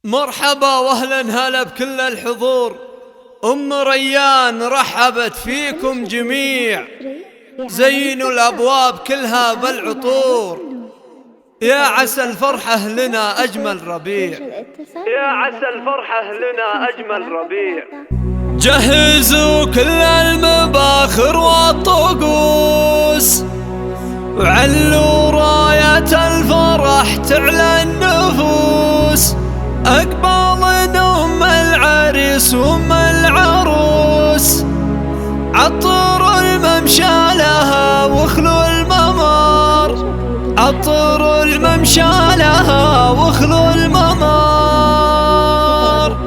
مرحبا واهلا هلا بكل الحضور. ام ريان رحبت فيكم جميع، زينوا الابواب كلها بالعطور، يا عسى الفرحة لنا اجمل ربيع، يا عسى الفرحة لنا اجمل ربيع. جهزوا كل المباخر والطقوس، وعلوا راية الفرح تعلى النفوس، أقبال أم العريس وأم العروس، عطروا الممشى لها واخلوا الممر، عطروا الممشى لها واخلوا الممر.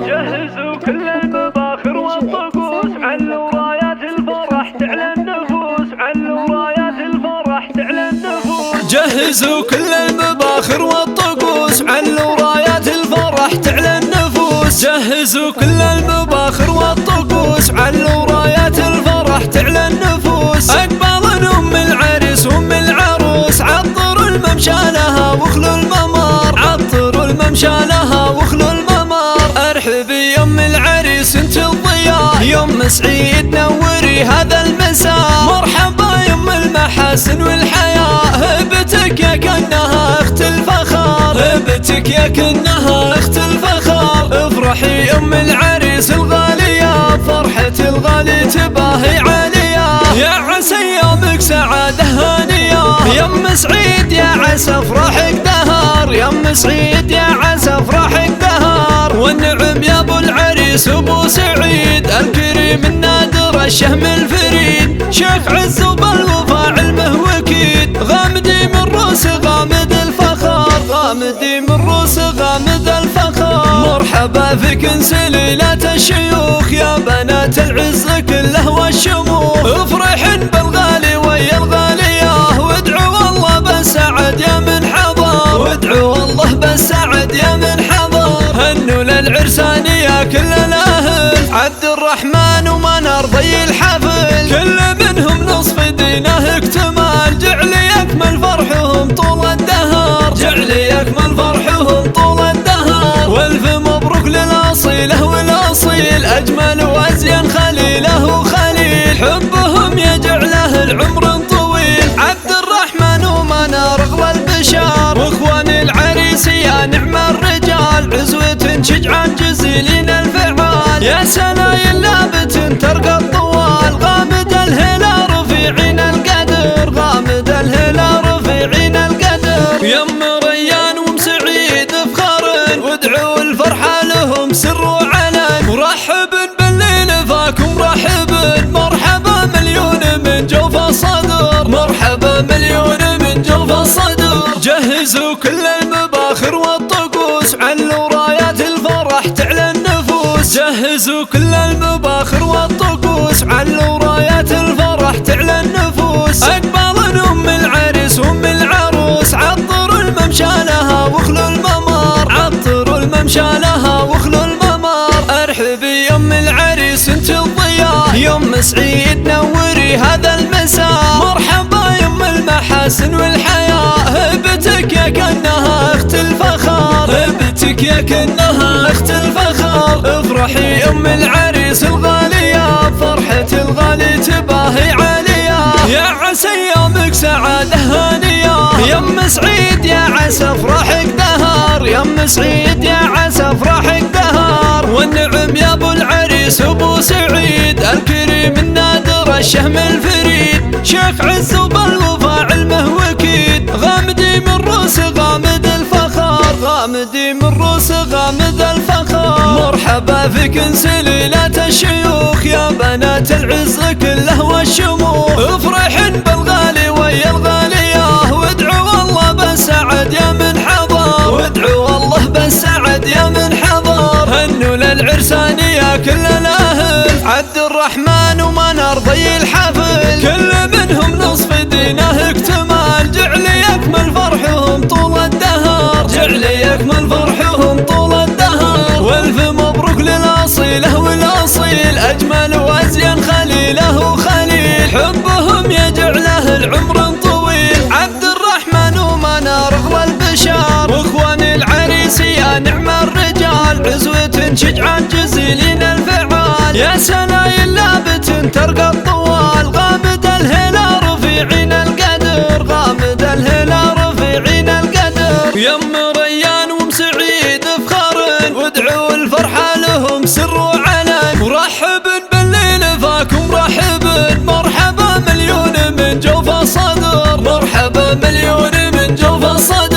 جهزوا كل المباخر والطقوس، علوا رايات الفرح تعلى النفوس، علوا رايات الفرح تعلى النفوس. جهزوا كل المباخر والطقوس، علوا رايات الفرح تعلى النفوس. جهزوا كل المباخر والطقوس، علوا رايات الفرح تعلى النفوس، أقبال أم العريس وأم العروس، عطروا الممشى لها واخلوا الممر، عطروا الممشى لها واخلوا الممر. ارحبي يا ام العريس انت الضياء، يوم سعيد نوري هذا المساء، مرحبا يا ام المحاسن والحياة، هبتك يا كأنها اخت الفخر، هبتك يا كأنها اخت الفخر. افرحي ام العريس الغالية، فرحة الغالي تباهي عالية، يا عسى ايامك سعادة هانية، يا ام سعيد يا عسى افراحك دهر، يا ام سعيد يا عسى افراحك دهر. والنعم يا ابو العريس ابو سعيد، الكريم النادر الشهم الفريد، شيخ عز وبالوفا علمه وكيد، غامدي من روس غامد الفخر، غامدي من روس غامد الفخر. مرحبا فيك سليلة الشيوخ، يا بنات العز كله والشموخ، افرحن بالغالي ويا الغالية، وادعوا الله بالسعد يا من حضر، وادعوا الله بالسعد يا من حضر. هنوا للعرسان يا كل الاهل، عبد الرحمن ومنار ضي الحفل، كل منهم نصف دينه اكتمال، جعل يكمل فرحهم طول الدهر، جعل يكمل فرحهم طول الدهر. والف مبروك للاصيله والاصيل، اجمل وازين خليله وخليل، حبهم يجعله العمر طويل، عبد الرحمن ومنار اغلى البشار، واخوان العريس يا نعم الرجال، عزوة شجعان جزيلين الفعال، يا سنايل لابت ترقى الطوال، غامد الهلال رفيعين القدر، غامد الهلال رفيعين القدر. يا ام ريان وام سعيد افخارن، وادعوا الفرحة لهم سر وعلن، مرحبا بالليل فاكم مرحبا، مرحبا مليون من جوف الصدر، مرحبا مليون من جوف الصدر. جهزوا كل المباخر والطقوس، علوا رايات الفرح تعلى النفوس، جهزوا كل المباخر والطقوس، علوا رايات الفرح تعلى النفوس، أقبال أم العريس وأم العروس، عطروا الممشى لها واخلوا الممر، عطروا الممشى لها واخلوا الممر. ارحبي يا ام العريس انت الضياء، يوم سعيد نوري هذا المساء، مرحبا يا ام المحاسن والحياة، هبتك يا كأنها اخت الفخر، هبتك يا كأنها اخت الفخر. افرحي ام العريس الغالية، فرحة الغالي تباهي عالية، يا عسى ايامك سعادة هانية، يا ام سعيد يا عسى افراحك دهر، يا ام سعيد يا عسى افراحك دهر. والنعم يا ابو العريس ابو سعيد، الكريم النادر الشهم الفريد، شيخ عز وبالوفا علمه وكيد، غامدي من روس غامد الفخر، غامدي من روس غامد الفخر. مرحبا فيك سليلة الشيوخ، يا بنات العز كله والشموخ، افرحن بالغالي ويا الغالية، وادعوا الله بالسعد يا من حضر، وادعوا الله بالسعد يا من حضر. هنوا للعرسان يا كل الاهل، عبد الرحمن ومنار ضي الحفل، كل منهم نصف دينه اكتمال، جعل يكمل فرحهم طول الدهر، جعل يكمل فرحهم طول الدهر. والف مبروك للاصيله والاصيل، اجمل وازين خليله وخليل، حبهم يجعله العمر طويل، عبد الرحمن ومنار اغلى البشار، واخوان العريس يا نعم الرجال، عزوة شجعان جزيلين الفعال، يا سنايل لابت ترقى الطوال، غامد الهلا رفيعين القدر، غامد الهلا رفيعين القدر. يم ريان ومسعيد فخر وادعوا الفرحة لهم سر وعلن، مرحب بالليل فاكم مرحب، مرحبا مليون من جوف الصدر، مرحبا مليون من جوف الصدر.